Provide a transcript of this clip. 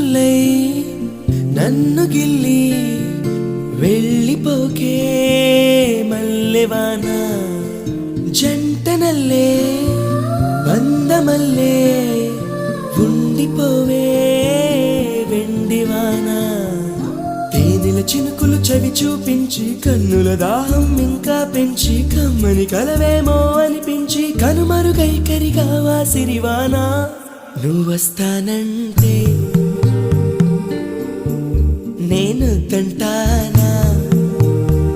ముల్లై నన్ను గిల్లి వెళ్ళిపోకే మల్లెవాన జంటనల్లే బంధమల్లే ఉండిపోవే వెండివాన తేనెల చినుకులు చవి చూపించి కన్నుల దాహం ఇంకా పెంచి కమ్మని కలవేమో అనిపించి కనుమరుగైకరిగా వాసిరివానా నువ్వొస్తానంటే నేను తంటాను